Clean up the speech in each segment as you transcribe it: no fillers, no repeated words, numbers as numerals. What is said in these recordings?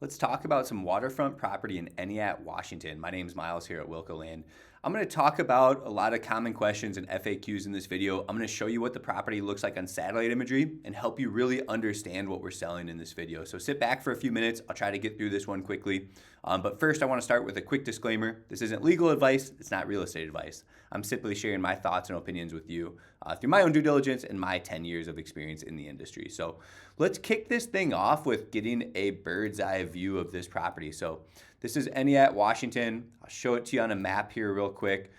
Let's talk about some waterfront property in Entiat, Washington. My name is Miles here at Wilco Land. I'm going to talk about a lot of common questions and FAQs in this video. I'm going to show you what the property looks like on satellite imagery and help you really understand what we're selling in this video. So sit back for a few minutes. I'll try to get through this one quickly. But first, I want to start with a quick disclaimer. This isn't legal advice. It's not real estate advice. I'm simply sharing my thoughts and opinions with you through my own due diligence and my 10 years of experience in the industry. So let's kick this thing off with getting a bird's eye view of this property. So this is Entiat, Washington. I'll show it to you on a map here real quick.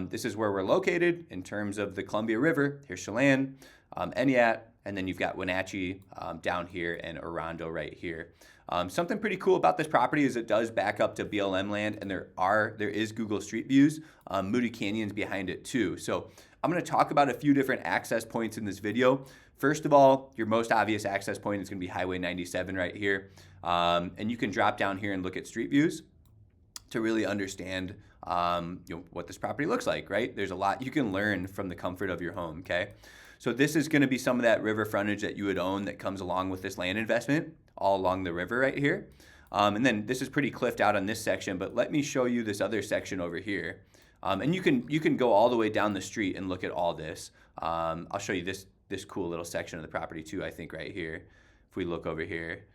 This is where we're located in terms of the Columbia River. Here's Chelan, Entiat, and then you've got Wenatchee down here and Orondo right here. Something pretty cool about this property is it does back up to BLM land, and there is Google Street Views, Moody Canyon's behind it too. So I'm going to talk about a few different access points in this video. First of all, your most obvious access point is going to be Highway 97 right here. And you can drop down here and look at street views to really understand what this property looks like, right? There's a lot you can learn from the comfort of your home, okay? So this is going to be some of that river frontage that you would own that comes along with this land investment all along the river right here. And then this is pretty cliffed out on this section, but let me show you this other section over here. And you can go all the way down the street and look at all this. I'll show you this cool little section of the property too, I think right here, if we look over here.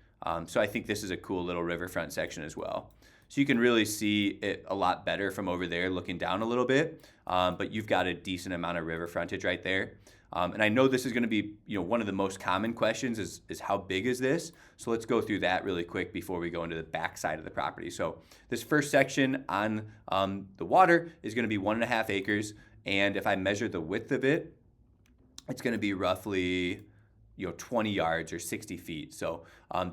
So I think this is a cool little riverfront section as well. So you can really see it a lot better from over there looking down a little bit, but you've got a decent amount of river frontage right there. And I know this is going to be one of the most common questions is how big is this? So let's go through that really quick before we go into the back side of the property. So this first section on the water is going to be 1.5 acres. And if I measure the width of it, it's going to be roughly 20 yards or 60 feet. So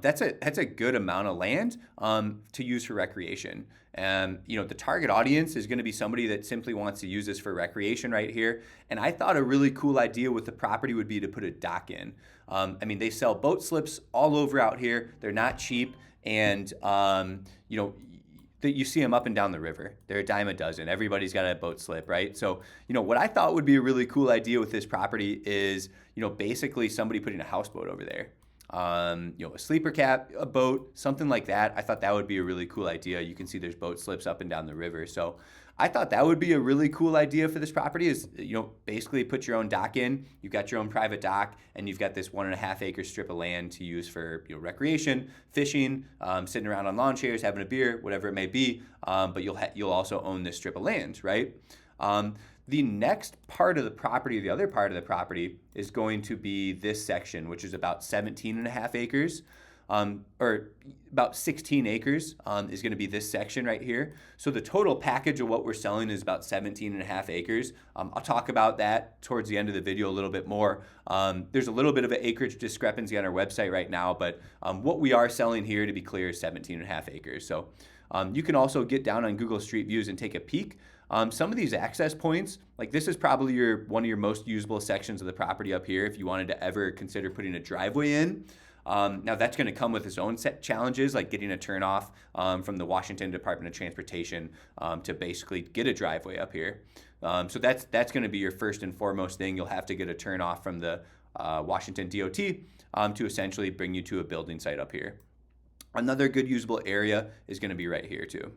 that's a good amount of land to use for recreation. And the target audience is going to be somebody that simply wants to use this for recreation right here. And I thought a really cool idea with the property would be to put a dock in. They sell boat slips all over out here. They're not cheap, and you see them up and down the river. They're a dime a dozen. Everybody's got a boat slip, right? So, what I thought would be a really cool idea with this property is, basically somebody putting a houseboat over there. A sleeper cap, a boat, something like that. I thought that would be a really cool idea. You can see there's boat slips up and down the river. So I thought that would be a really cool idea for this property is, basically put your own dock in. You've got your own private dock, and you've got this 1.5 acre strip of land to use for recreation, fishing, sitting around on lawn chairs, having a beer, whatever it may be. But you'll also own this strip of land, right? The next part of the property, the other part of the property, is going to be this section, which is about 17.5 acres. Or about 16 acres is going to be this section right here. So the total package of what we're selling is about 17.5 acres. I'll talk about that towards the end of the video a little bit more. There's a little bit of an acreage discrepancy on our website right now, but what we are selling here, to be clear, is 17.5 acres. So you can also get down on Google Street Views and take a peek. Some of these access points, like this is probably one of your most usable sections of the property up here if you wanted to ever consider putting a driveway in. Now that's going to come with its own set challenges, like getting a turnoff from the Washington Department of Transportation to basically get a driveway up here. So that's going to be your first and foremost thing. You'll have to get a turnoff from the Washington DOT to essentially bring you to a building site up here. Another good usable area is going to be right here too.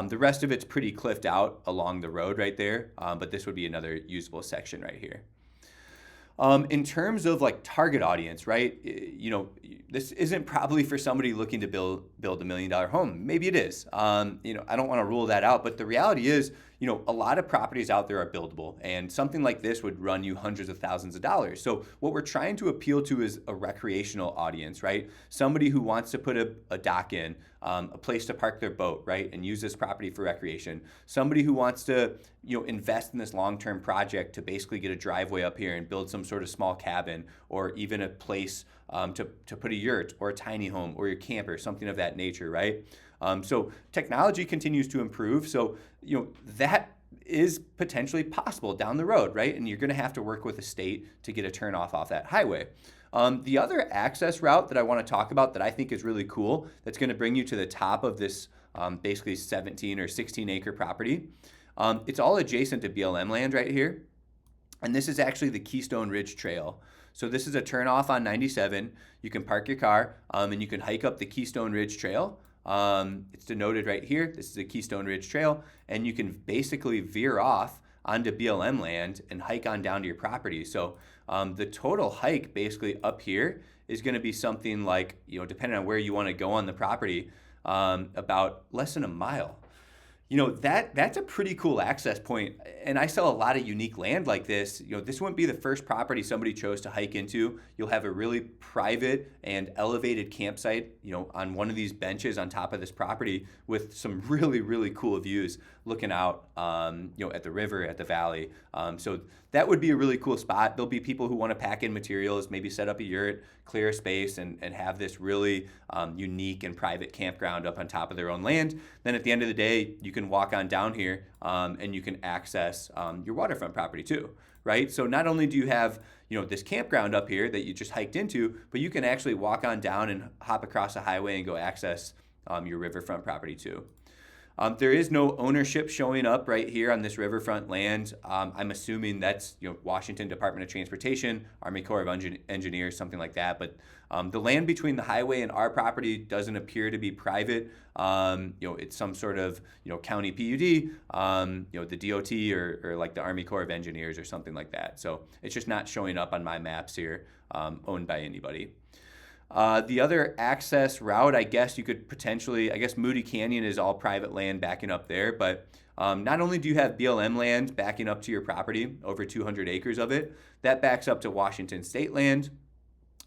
The rest of it's pretty cliffed out along the road right there, but this would be another usable section right here. In terms of like target audience, right? This isn't probably for somebody looking to build $1 million home. Maybe it is. I don't want to rule that out, but the reality is, a lot of properties out there are buildable, and something like this would run you hundreds of thousands of dollars. So what we're trying to appeal to is a recreational audience, right? Somebody who wants to put a dock in, a place to park their boat, right, and use this property for recreation. Somebody who wants to, invest in this long-term project to basically get a driveway up here and build some sort of small cabin, or even a place to put a yurt or a tiny home or your camper, something of that nature, right? So technology continues to improve. So, that is potentially possible down the road, right? And you're going to have to work with the state to get a turnoff off that highway. The other access route that I want to talk about that I think is really cool, that's going to bring you to the top of this basically 17 or 16 acre property. It's all adjacent to BLM land right here. And this is actually the Keystone Ridge Trail. So this is a turnoff on 97. You can park your car and you can hike up the Keystone Ridge Trail. It's denoted right here. This is a Keystone Ridge Trail, and you can basically veer off onto BLM land and hike on down to your property. So the total hike basically up here is going to be something like, depending on where you want to go on the property, about less than a mile. That's a pretty cool access point. And I sell a lot of unique land like this. This wouldn't be the first property somebody chose to hike into. You'll have a really private and elevated campsite, on one of these benches on top of this property with some really, really cool views looking out, at the river, at the valley. So that would be a really cool spot. There'll be people who want to pack in materials, maybe set up a yurt, clear a space, and have this really unique and private campground up on top of their own land. Then at the end of the day, you can walk on down here and you can access your waterfront property too, right? So not only do you have this campground up here that you just hiked into, but you can actually walk on down and hop across the highway and go access your riverfront property too. There is no ownership showing up right here on this riverfront land. I'm assuming that's Washington Department of Transportation, Army Corps of Engineers, something like that. But the land between the highway and our property doesn't appear to be private. It's some sort of county PUD, the DOT or like the Army Corps of Engineers or something like that. So it's just not showing up on my maps here, owned by anybody. The other access route, I guess you could potentially, Moody Canyon is all private land backing up there, but not only do you have BLM land backing up to your property, over 200 acres of it, that backs up to Washington State land,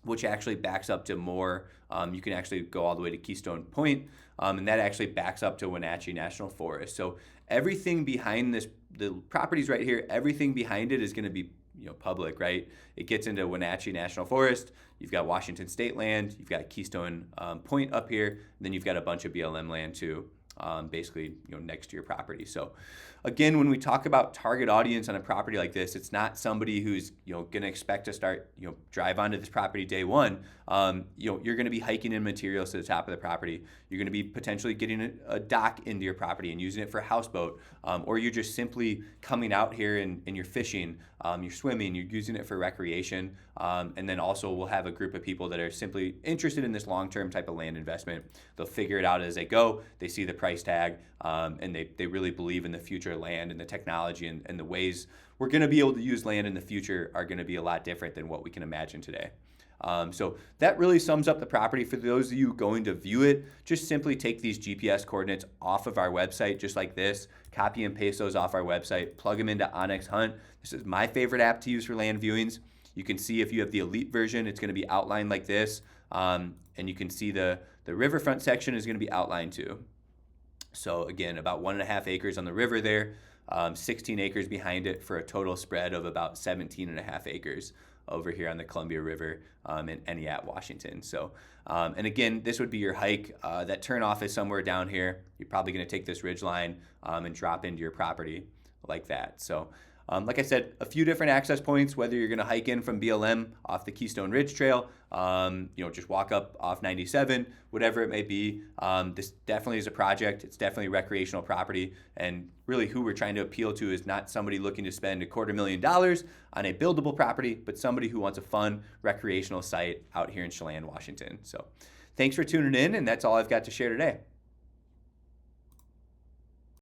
which actually backs up to more. You can actually go all the way to Keystone Point, and that actually backs up to Wenatchee National Forest. So everything behind this, the properties right here, everything behind it is going to be public, right? It gets into Wenatchee National Forest. You've got Washington State land. You've got Keystone Point up here. And then you've got a bunch of BLM land too, basically next to your property. So again, when we talk about target audience on a property like this, it's not somebody who's going to expect to start drive onto this property day one. You're going to be hiking in materials to the top of the property. You're going to be potentially getting a dock into your property and using it for a houseboat, or you're just simply coming out here and you're fishing, you're swimming, you're using it for recreation, and then also we'll have a group of people that are simply interested in this long-term type of land investment. They'll figure it out as they go. They see the price tag, and they really believe in the future of land and the technology and the ways we're going to be able to use land in the future are going to be a lot different than what we can imagine today. So that really sums up the property. For those of you going to view it, just simply take these GPS coordinates off of our website, just like this, copy and paste those off our website, plug them into Onyx Hunt. This is my favorite app to use for land viewings. You can see if you have the elite version, it's going to be outlined like this. And you can see the riverfront section is going to be outlined too. So again, about 1.5 acres on the river there, 16 acres behind it for a total spread of about 17.5 acres over here on the Columbia River in Entiat, Washington. So, and again, this would be your hike. That turnoff is somewhere down here. You're probably going to take this ridge line and drop into your property like that. So, like I said, a few different access points, whether you're going to hike in from BLM off the Keystone Ridge Trail, just walk up off 97, whatever it may be. This definitely is a project. It's definitely recreational property. And really who we're trying to appeal to is not somebody looking to spend $250,000 on a buildable property, but somebody who wants a fun recreational site out here in Chelan, Washington. So thanks for tuning in, and that's all I've got to share today.